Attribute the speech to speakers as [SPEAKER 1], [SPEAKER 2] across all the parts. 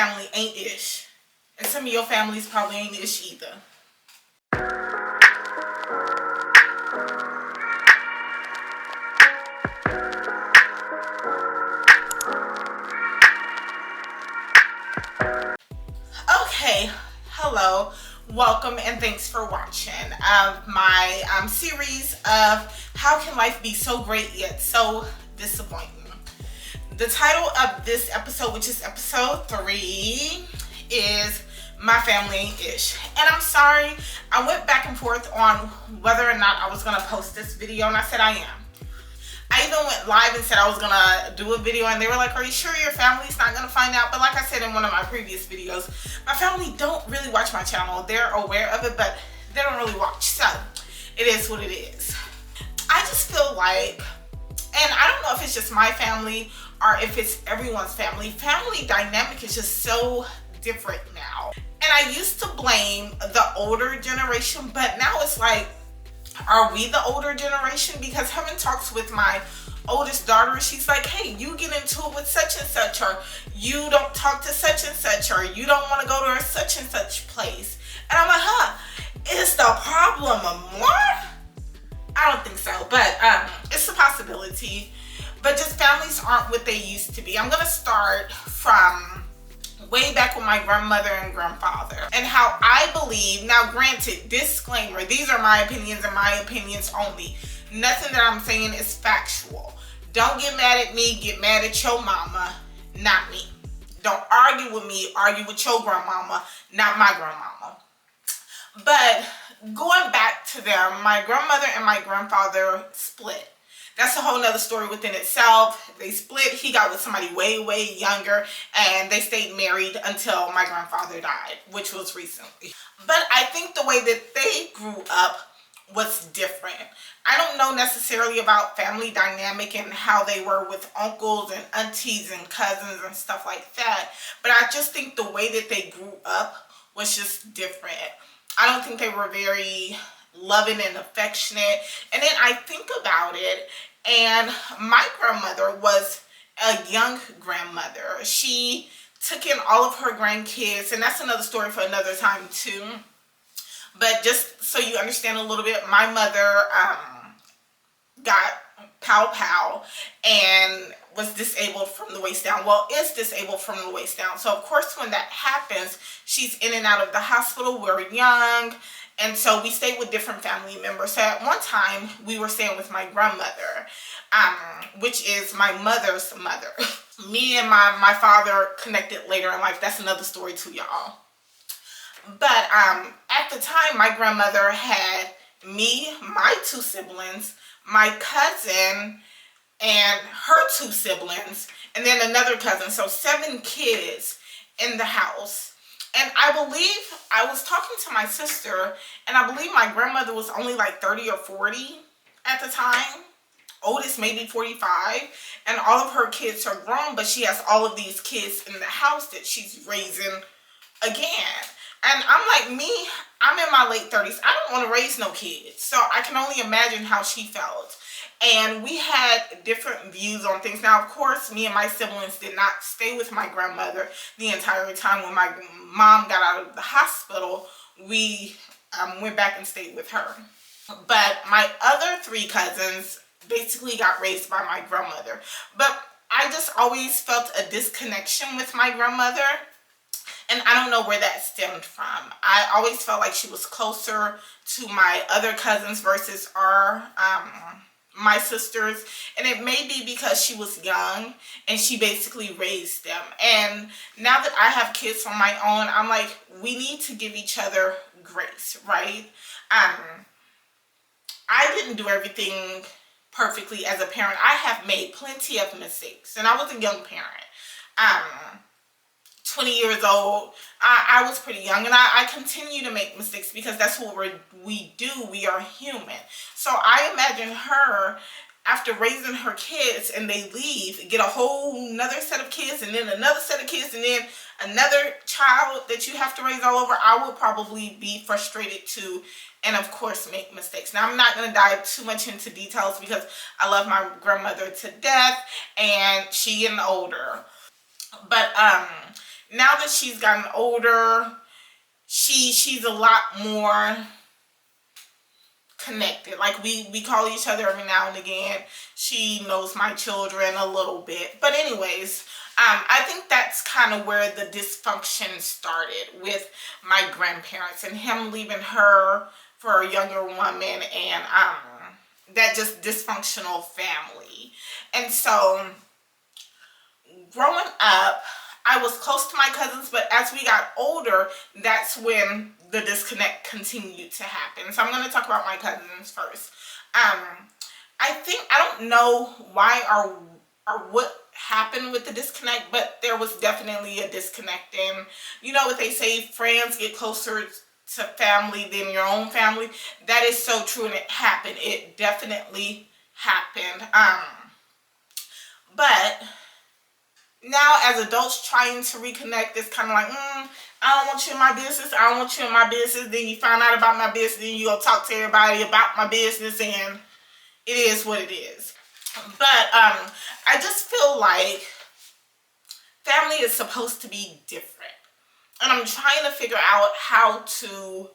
[SPEAKER 1] family ain't ish. And some of your families probably ain't ish either. Okay, hello, welcome, and thanks for watching my series of How Can Life Be So Great Yet So Disappointing. The title of this episode, which is episode 3, is My Family Ain't Ish. And I'm sorry, I went back and forth on whether or not I was going to post this video, and I said I am. I even went live and said I was gonna do a video, and they were like, are you sure your family's not gonna find out? But like I said in one of my previous videos, my family don't really watch my channel. They're aware of it, but they don't really watch. So it is what it is. I just feel like, and I don't know if it's just my family or if it's everyone's family, family dynamic is just so different now. And I used to blame the older generation, but now it's like, are we the older generation? Because having talks with my oldest daughter, she's like, hey, you get into it with such and such, or you don't talk to such and such, or you don't want to go to a such and such place. And I'm like, is the problem more? I don't think so, but it's a possibility. But just families aren't what they used to be. I'm gonna start from way back with my grandmother and grandfather and how I believe, now granted, disclaimer, these are my opinions and my opinions only. Nothing that I'm saying is factual. Don't get mad at me, get mad at your mama, not me. Don't argue with me, argue with your grandmama, not my grandmama. But going back to them, my grandmother and my grandfather split. That's a whole nother story within itself. They split. He got with somebody way, way younger, and they stayed married until my grandfather died, which was recently. But I think the way that they grew up was different. I don't know necessarily about family dynamic and how they were with uncles and aunties and cousins and stuff like that, but I just think the way that they grew up was just different. I don't think they were very loving and affectionate. And then I think about it, and my grandmother was a young grandmother. She took in all of her grandkids, and that's another story for another time too. But just so you understand a little bit, my mother got pow and was disabled from the waist down. Well, is disabled from the waist down. So of course when that happens, she's in and out of the hospital. We're young. And so we stayed with different family members. So at one time, we were staying with my grandmother, which is my mother's mother. Me and my father connected later in life. That's another story too, y'all. But at the time, my grandmother had me, my 2 siblings, my cousin, and her 2 siblings, and then another cousin. So 7 kids in the house. And I believe, I was talking to my sister, and I believe my grandmother was only like 30 or 40 at the time. Oldest maybe 45. And all of her kids are grown, but she has all of these kids in the house that she's raising again. And I'm like, me, I'm in my late 30s. I don't want to raise no kids. So I can only imagine how she felt. And we had different views on things. Now, of course, me and my siblings did not stay with my grandmother the entire time. When my mom got out of the hospital, we went back and stayed with her. But my other 3 cousins basically got raised by my grandmother. But I just always felt a disconnection with my grandmother. And I don't know where that stemmed from. I always felt like she was closer to my other cousins versus my sisters, and it may be because she was young and she basically raised them. And now that I have kids on my own, I'm like, we need to give each other grace, right? I didn't do everything perfectly as a parent. I have made plenty of mistakes, and I was a young parent. 20 years old, I was pretty young, and I continue to make mistakes because that's what we do. We are human. So I imagine her, after raising her kids and they leave, get a whole another set of kids, and then another set of kids, and then another child that you have to raise all over. I would probably be frustrated too, and of course make mistakes. Now, I'm not going to dive too much into details because I love my grandmother to death, and she getting older. But now that she's gotten older, she's a lot more connected. Like we call each other every now and again. She knows my children a little bit. But anyways, I think that's kind of where the dysfunction started with my grandparents and him leaving her for a younger woman, and that just dysfunctional family. And so growing up, I was close to my cousins, but as we got older, that's when the disconnect continued to happen. So I'm going to talk about my cousins first. I don't know why or what happened with the disconnect, but there was definitely a disconnect. And you know what they say, friends get closer to family than your own family. That is so true, and it happened. It definitely happened. But now as adults trying to reconnect, it's kind of like, I don't want you in my business. I don't want you in my business. Then you find out about my business. Then you go talk to everybody about my business, and it is what it is. But I just feel like family is supposed to be different. And I'm trying to figure out how to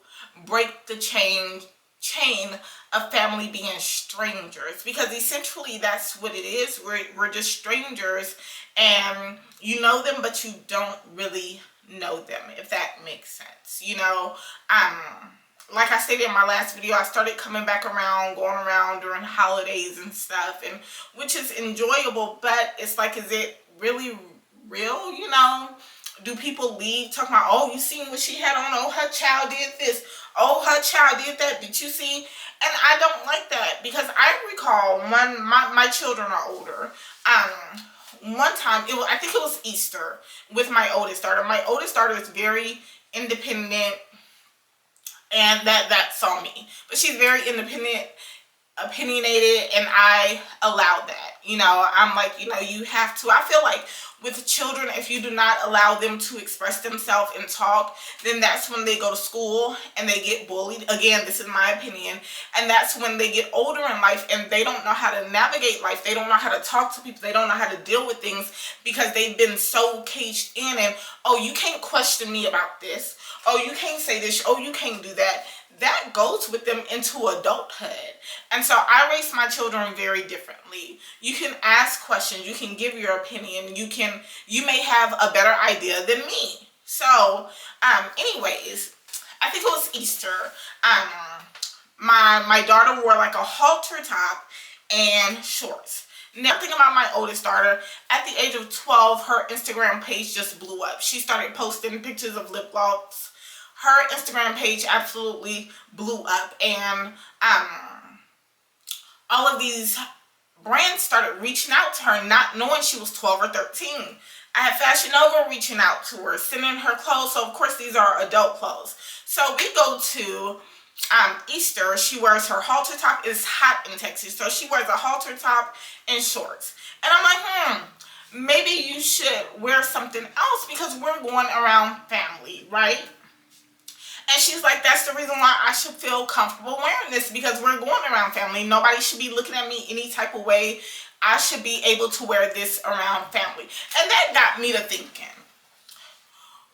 [SPEAKER 1] break the chain of family being strangers, because essentially that's what it is. We're just strangers, and you know them, but you don't really know them, if that makes sense. Like I stated in my last video, I started coming back around, going around during holidays and stuff, and which is enjoyable, but it's like, is it really real? Do people leave talking about, oh, you seen what she had on? Oh, her child did this. Oh, her child did that. Did you see? And I don't like that, because I recall when my children are older. One time, I think it was Easter with my oldest daughter. My oldest daughter is very independent, and that saw me. But she's very independent, opinionated, and I allow that. I'm like, you have to. I feel like with children, if you do not allow them to express themselves and talk, then that's when they go to school and they get bullied. Again, this is my opinion. And that's when they get older in life and they don't know how to navigate life. They don't know how to talk to people. They don't know how to deal with things, because they've been so caged in. And, oh, you can't question me about this. Oh, you can't say this. Oh, you can't do that. That goes with them into adulthood. And so I raise my children very differently. You can ask questions. You can give your opinion. You may have a better idea than me. So, anyways, I think it was Easter. My daughter wore like a halter top and shorts. Now, thinking about my oldest daughter, at the age of 12, her Instagram page just blew up. She started posting pictures of lip gloss. Her Instagram page absolutely blew up, and all of these brands started reaching out to her, not knowing she was 12 or 13. I had Fashion Nova reaching out to her, sending her clothes. So, of course, these are adult clothes. So we go to Easter. She wears her halter top. It's hot in Texas, so she wears a halter top and shorts. And I'm like, maybe you should wear something else, because we're going around family, right? And she's like, that's the reason why I should feel comfortable wearing this, because we're going around family. Nobody should be looking at me any type of way. I should be able to wear this around family. And that got me to thinking,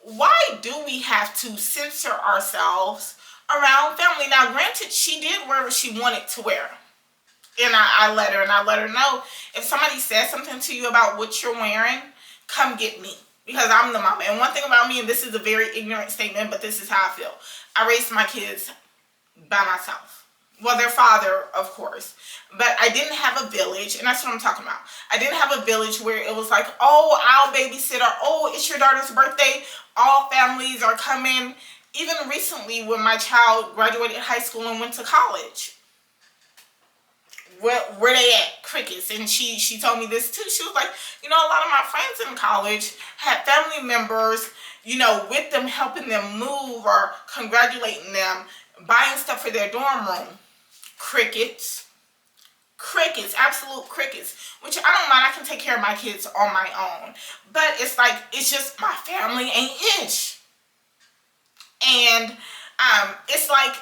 [SPEAKER 1] why do we have to censor ourselves around family? Now, granted, she did wear what she wanted to wear. And I let her know, if somebody says something to you about what you're wearing, come get me. Because I'm the mama. And one thing about me, and this is a very ignorant statement, but this is how I feel. I raised my kids by myself. Well, their father, of course. But I didn't have a village, and that's what I'm talking about. I didn't have a village where it was like, oh, I'll babysit, or oh, it's your daughter's birthday. All families are coming. Even recently, when my child graduated high school and went to college. Where they at? Crickets. And she told me this too. She was like, a lot of my friends in college had family members, with them, helping them move or congratulating them, buying stuff for their dorm room. Crickets. Crickets. Absolute crickets. Which I don't mind. I can take care of my kids on my own. But it's like, it's just my family ain't ish. And it's like,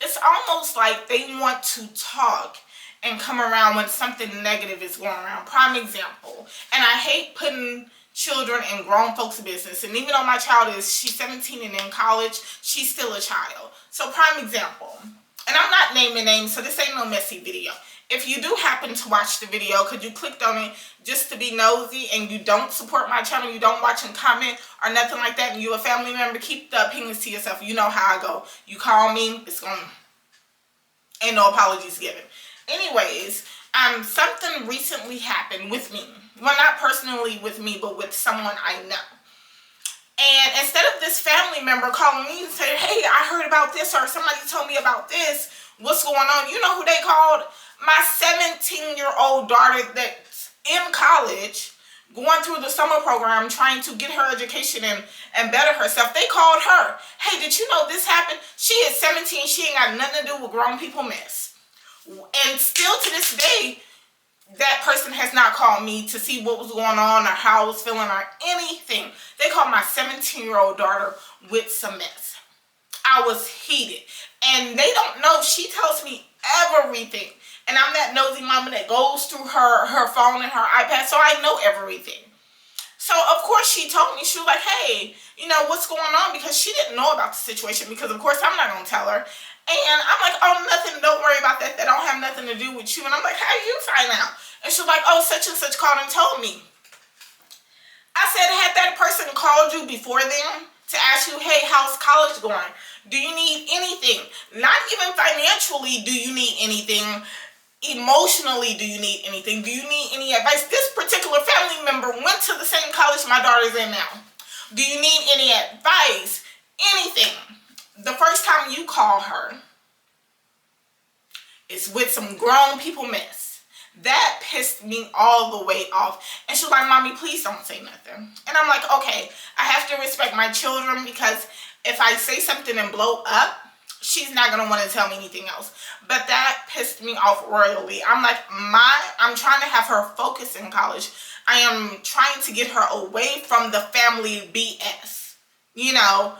[SPEAKER 1] it's almost like they want to talk and come around when something negative is going around. Prime example. And I hate putting children and grown folks' business. And even though my child she's 17 and in college, she's still a child. So prime example, and I'm not naming names, so this ain't no messy video. If you do happen to watch the video because you clicked on it just to be nosy and you don't support my channel, you don't watch and comment or nothing like that, and you a family member, keep the opinions to yourself. You know how I go. You call me, it's gonna, ain't no apologies given. Anyways, something recently happened with me. Well, not personally with me, but with someone I know. And instead of this family member calling me and saying, hey, I heard about this, or somebody told me about this, what's going on? You know who they called? My 17-year-old daughter that's in college, going through the summer program, trying to get her education and better herself. They called her. Hey, did you know this happened? She is 17. She ain't got nothing to do with grown people mess. And still to this day, that person has not called me to see what was going on or how I was feeling or anything. They called my 17-year-old daughter with some mess. I was heated. And they don't know. She tells me everything. And I'm that nosy mama that goes through her phone and her iPad, so I know everything. So, of course, she told me, she was like, hey, you know, what's going on? Because she didn't know about the situation because, of course, I'm not going to tell her. And I'm like, oh, nothing, don't worry about that. That don't have nothing to do with you. And I'm like, how do you find out? And she's like, oh, such and such called and told me. I said, had that person called you before then to ask you, hey, how's college going? Do you need anything? Not even financially do you need anything. Emotionally, do you need anything? Do you need any advice? This particular family member went to the same college my daughter's in now. Do you need any advice? Anything. The first time you call her, it's with some grown people mess. That pissed me all the way off. And she was like, Mommy, please don't say nothing. And I'm like, okay, I have to respect my children because if I say something and blow up, she's not going to want to tell me anything else. But that pissed me off royally. I'm like, I'm trying to have her focus in college. I am trying to get her away from the family BS. You know,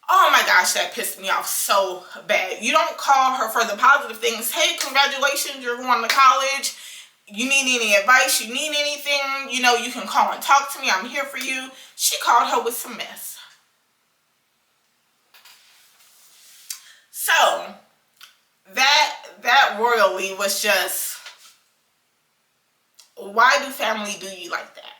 [SPEAKER 1] oh my gosh, that pissed me off so bad. You don't call her for the positive things. Hey, congratulations, you're going to college. You need any advice? You need anything? You know, you can call and talk to me. I'm here for you. She called her with some mess. So, that royally was just, why do family do you like that?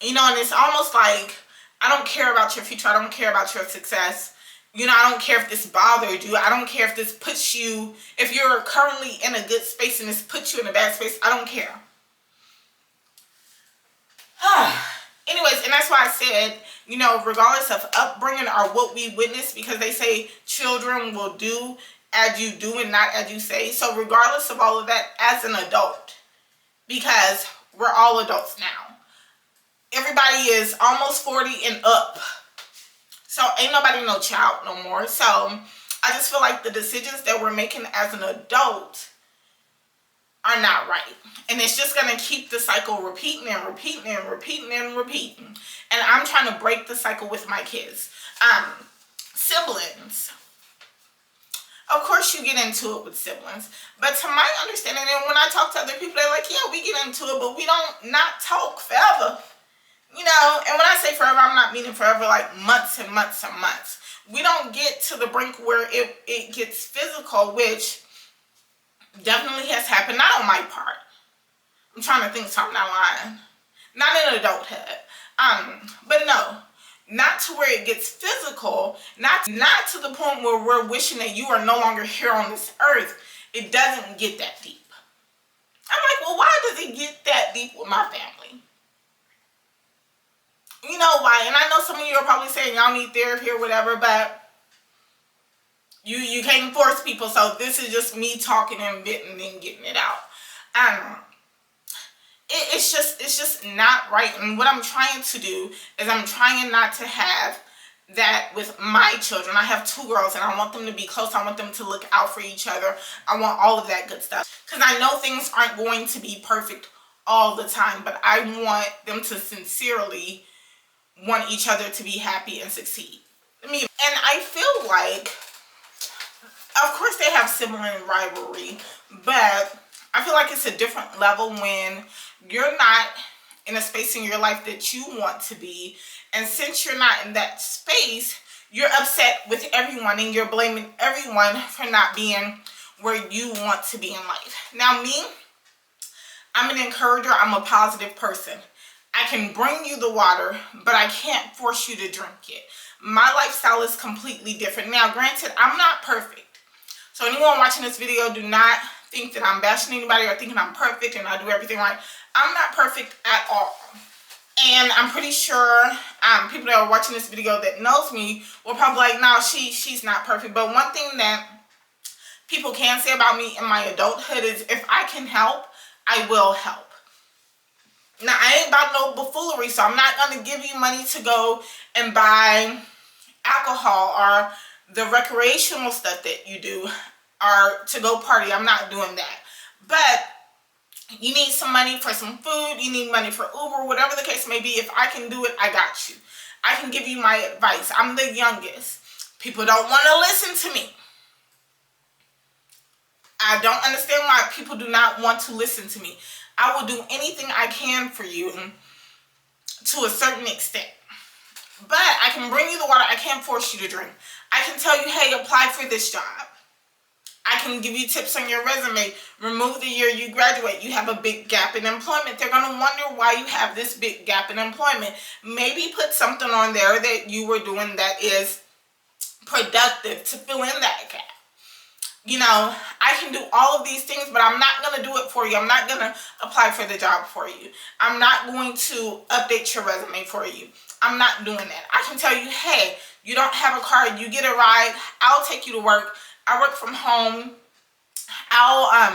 [SPEAKER 1] You know, and it's almost like, I don't care about your future. I don't care about your success. You know, I don't care if this bothered you. I don't care if this puts you, if you're currently in a good space and this puts you in a bad space. I don't care. Anyways, and that's why I said, you know, regardless of upbringing or what we witness, because they say children will do as you do and not as you say. So regardless of all of that, as an adult, because we're all adults now. Everybody is almost 40 and up. So ain't nobody no child no more. So I just feel like the decisions that we're making as an adult are not right. And it's just going to keep the cycle repeating and repeating and repeating and repeating. And I'm trying to break the cycle with my kids. Siblings. Of course you get into it with siblings. But to my understanding, and when I talk to other people, they're like, yeah, we get into it, but we don't not talk forever. You know, and when I say forever, I'm not meaning forever like months and months and months. We don't get to the brink where it gets physical, which definitely has happened, not on my part. I'm trying to think so I'm not lying. Not in adulthood. But no, not to where it gets physical, not to the point where we're wishing that you are no longer here on this earth. It doesn't get that deep. I'm like, well, why does it get that deep with my family? You know why? And I know some of you are probably saying y'all need therapy or whatever, but you can't force people. So this is just me talking and venting and getting it out. It's just not right. And what I'm trying to do is I'm trying not to have that with my children. I have 2 girls and I want them to be close. I want them to look out for each other. I want all of that good stuff. Because I know things aren't going to be perfect all the time, but I want them to sincerely want each other to be happy and succeed. And I feel like, of course they have sibling rivalry, but I feel like it's a different level when you're not in a space in your life that you want to be. And since you're not in that space, you're upset with everyone and you're blaming everyone for not being where you want to be in life. Now me, I'm an encourager. I'm a positive person. I can bring you the water, but I can't force you to drink it. My lifestyle is completely different. Now, granted, I'm not perfect. So anyone watching this video, do not think that I'm bashing anybody or thinking I'm perfect and I do everything right. I'm not perfect at all. And I'm pretty sure people that are watching this video that knows me will probably like, no, she's not perfect. But one thing that people can say about me in my adulthood is if I can help, I will help. Now, I ain't about no buffoonery, so I'm not going to give you money to go and buy alcohol or the recreational stuff that you do or to go party. I'm not doing that. But you need some money for some food, you need money for Uber, whatever the case may be. If I can do it, I got you. I can give you my advice. I'm the youngest. People don't want to listen to me. I don't understand why people do not want to listen to me. I will do anything I can for you to a certain extent. But I can bring you the water. I can't force you to drink. I can tell you, hey, apply for this job. I can give you tips on your resume. Remove the year you graduate. You have a big gap in employment. They're going to wonder why you have this big gap in employment. Maybe put something on there that you were doing that is productive to fill in that gap. You know, I can do all of these things, but I'm not going to do it for you. I'm not going to apply for the job for you. I'm not going to update your resume for you. I'm not doing that. I can tell you, hey, you don't have a car, you get a ride, I'll take you to work. I work from home. I'll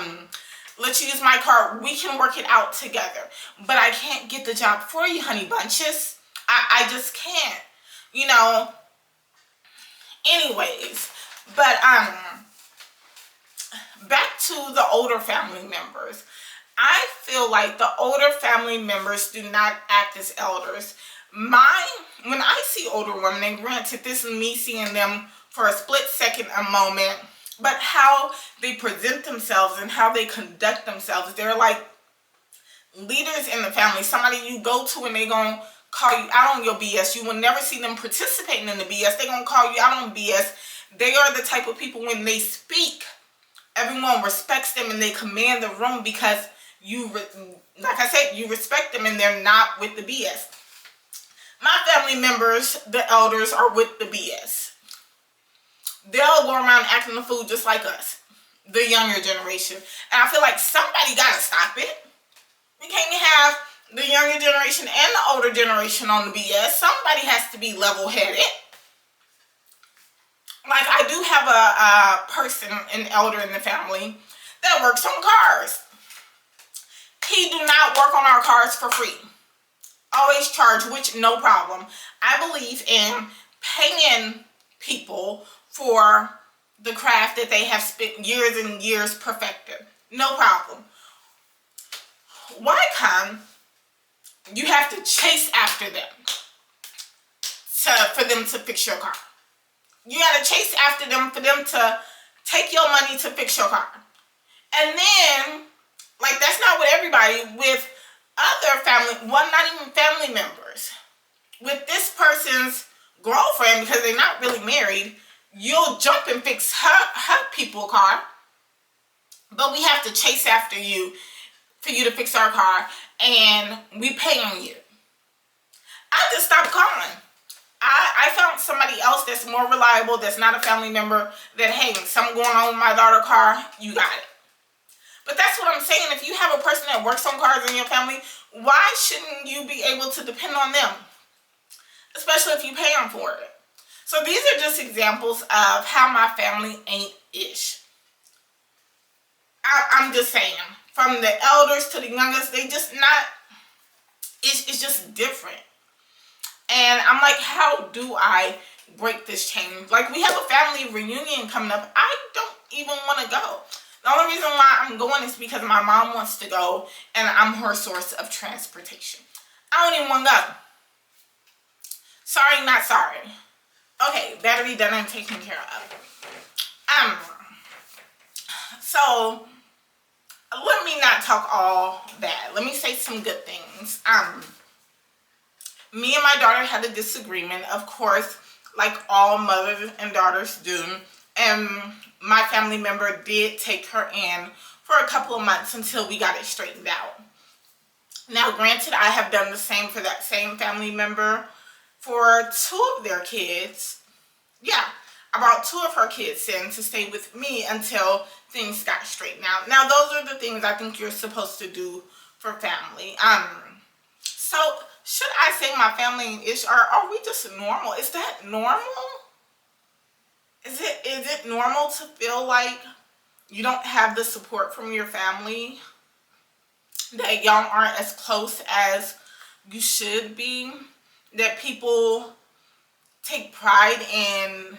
[SPEAKER 1] let you use my car. We can work it out together. But I can't get the job for you, honey bunches. I just can't. You know. Anyways, but back to the older family members. I feel like the older family members do not act as elders. When I see older women, and granted this is me seeing them for a split second, a moment, but how they present themselves and how they conduct themselves, they're like leaders in the family, somebody you go to and they're going to call you out on your BS. You will never see them participating in the BS. They're going to call you out on BS. They are the type of people when they speak, everyone respects them and they command the room because like I said, you respect them and they're not with the BS. My family members, the elders, are with the BS. They'll go around acting the fool just like us, the younger generation. And I feel like somebody got to stop it. We can't have the younger generation and the older generation on the BS. Somebody has to be level-headed. Like, I do have a person, an elder in the family, that works on cars. He do not work on our cars for free. Always charge, which no problem. I believe in paying people for the craft that they have spent years and years perfected. No problem. Why come you have to chase after them for them to fix your car? You got to chase after them for them to take your money to fix your car. And then, like, that's not with everybody. With other family, not even family members. With this person's girlfriend, because they're not really married, you'll jump and fix her people's car. But we have to chase after you for you to fix our car, and we pay on you. I just stopped calling. I found somebody else that's more reliable, that's not a family member, that, hey, something going on with my daughter's car, you got it. But that's what I'm saying. If you have a person that works on cars in your family, why shouldn't you be able to depend on them? Especially if you pay them for it. So these are just examples of how my family ain't ish. I'm just saying. From the elders to the youngest, they just not, it's just different. And I'm like, how do I break this chain? Like, we have a family reunion coming up. I don't even want to go. The only reason why I'm going is because my mom wants to go and I'm her source of transportation. I don't even want to go. Sorry, not sorry. Okay, battery done and taken care of. So let me not talk all bad. Let me say some good things. Me and my daughter had a disagreement, of course, like all mothers and daughters do. And my family member did take her in for a couple of months until we got it straightened out. Now, granted, I have done the same for that same family member for two of their kids. Yeah, I brought two of her kids in to stay with me until things got straightened out. Now, those are the things I think you're supposed to do for family. So should I say my family is, or are we just normal? Is that normal? Is it normal to feel like you don't have the support from your family? That y'all aren't as close as you should be? That people take pride in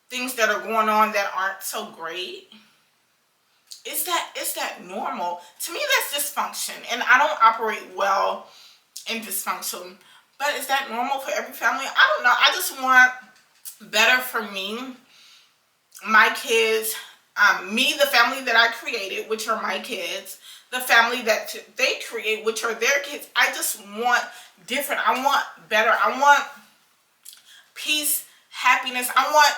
[SPEAKER 1] things that are going on that aren't so great? Is that normal? To me, that's dysfunction, and I don't operate well in dysfunction. But is that normal for every family? I don't know. I just want better for me, my kids, me, the family that I created, which are my kids, the family that they create, which are their kids. I just want different. I want better. I want peace, happiness. I want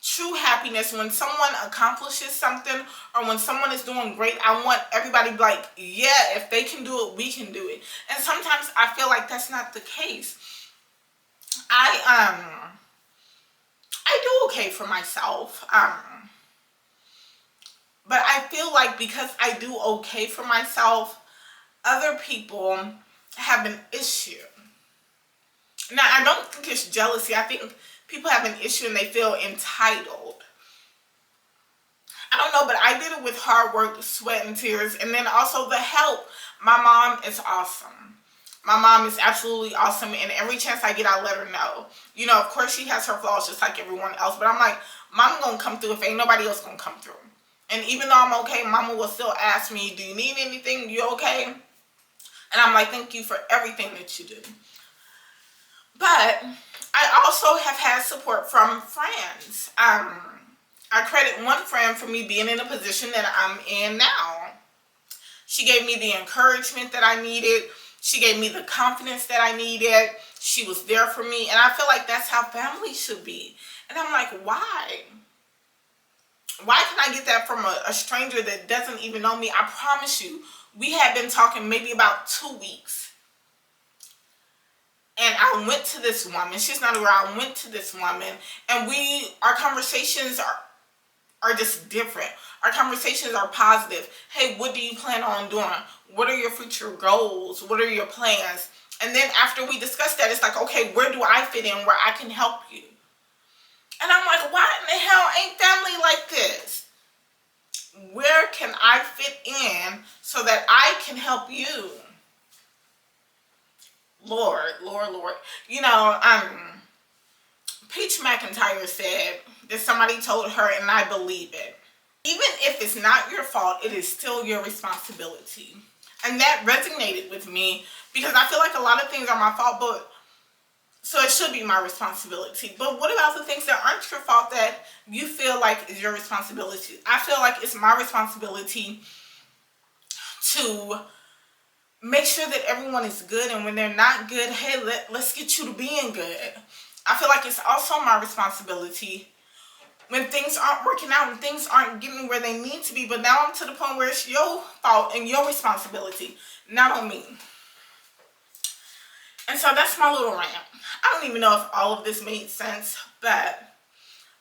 [SPEAKER 1] true happiness. When someone accomplishes something or when someone is doing great, I want everybody to be like, yeah, if they can do it, we can do it. And sometimes I feel like that's not the case. I do okay for myself. But I feel like because I do okay for myself, other people have an issue. Now, I don't think it's jealousy. I think people have an issue and they feel entitled. I don't know, but I did it with hard work, sweat, and tears, and then also the help. My mom is awesome. My mom is absolutely awesome, and every chance I get, I let her know. You know, of course, she has her flaws just like everyone else, but I'm like, Mom gonna come through if ain't nobody else gonna come through. And even though I'm okay, Mama will still ask me, do you need anything? You okay? And I'm like, thank you for everything that you do. But I also have had support from friends. I credit one friend for me being in a position that I'm in now. She gave me the encouragement that I needed. She gave me the confidence that I needed. She was there for me. And I feel like that's how family should be. And I'm like, why? Why can I get that from a stranger that doesn't even know me? I promise you, we had been talking maybe about 2 weeks. And I went to this woman. She's not around. I went to this woman. And our conversations are just different. Our conversations are positive. Hey, what do you plan on doing? What are your future goals? What are your plans? And then after we discuss that, it's like, okay, where do I fit in where I can help you? And I'm like, why in the hell ain't family like this? Where can I fit in so that I can help you? Lord. You know, Peach McIntyre said that somebody told her, and I believe it. Even if it's not your fault, it is still your responsibility. And that resonated with me because I feel like a lot of things are my fault, but so it should be my responsibility. But what about the things that aren't your fault that you feel like is your responsibility? I feel like it's my responsibility to make sure that everyone is good, and when they're not good, hey, let's get you to being good. I feel like it's also my responsibility when things aren't working out and things aren't getting where they need to be, but now I'm to the point where it's your fault and your responsibility, not on me. And so that's my little rant. I don't even know if all of this made sense, but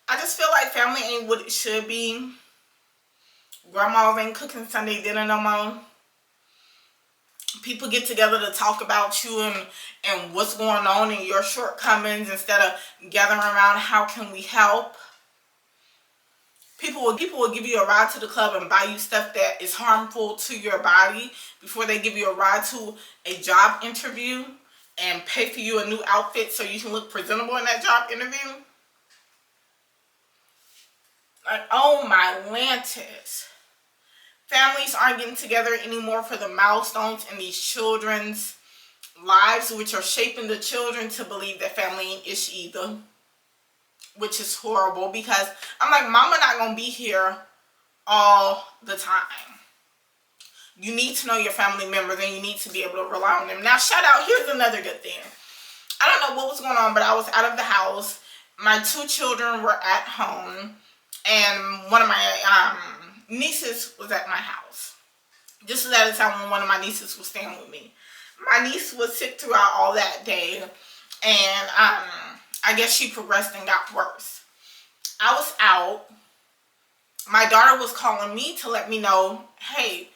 [SPEAKER 1] I just feel like family ain't what it should be. Grandmas ain't cooking Sunday dinner no more. People get together to talk about you and what's going on and your shortcomings instead of gathering around how can we help. People will give you a ride to the club and buy you stuff that is harmful to your body before they give you a ride to a job interview and pay for you a new outfit so you can look presentable in that job interview. Like, oh my Lantis. Families aren't getting together anymore for the milestones in these children's lives, which are shaping the children to believe that family ain't ish either. Which is horrible because I'm like, Mama not gonna be here all the time. You need to know your family members, and you need to be able to rely on them. Now, shout out, here's another good thing. I don't know what was going on, but I was out of the house. My 2 children were at home, and one of my nieces was at my house. This was at a time when one of my nieces was staying with me. My niece was sick throughout all that day, and I guess she progressed and got worse. I was out. My daughter was calling me to let me know, hey,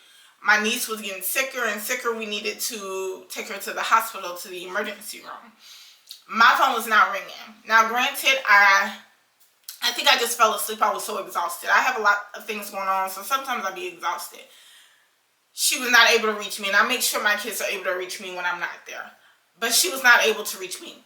[SPEAKER 1] my niece was getting sicker and sicker. We needed to take her to the hospital, to the emergency room. My phone was not ringing. Now, granted, I think I just fell asleep. I was so exhausted. I have a lot of things going on, so sometimes I'll be exhausted. She was not able to reach me, and I make sure my kids are able to reach me when I'm not there. But she was not able to reach me.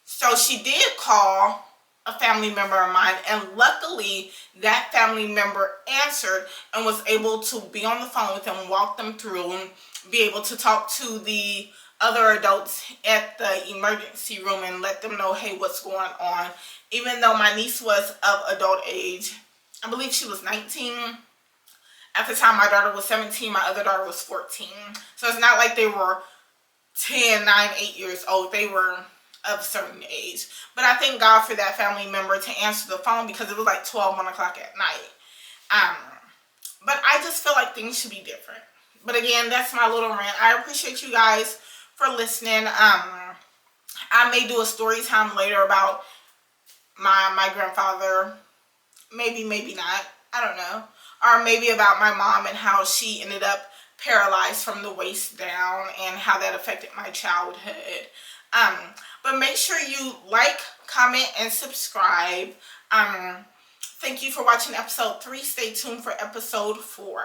[SPEAKER 1] So she did call a family member of mine, and luckily that family member answered and was able to be on the phone with them, walk them through, and be able to talk to the other adults at the emergency room and let them know, hey, what's going on. Even though my niece was of adult age, I believe she was 19. At the time, my daughter was 17, my other daughter was 14. So it's not like they were 10, 9, 8 years old. They were of a certain age. But I thank God for that family member to answer the phone, because it was like 12, 1 o'clock at night. But I just feel like things should be different. But again, that's my little rant. I appreciate you guys for listening. I may do a story time later about my grandfather. Maybe, maybe not. I don't know. Or maybe about my mom and how she ended up paralyzed from the waist down and how that affected my childhood. But make sure you like, comment, and subscribe. Thank you for watching episode 3. Stay tuned for episode 4.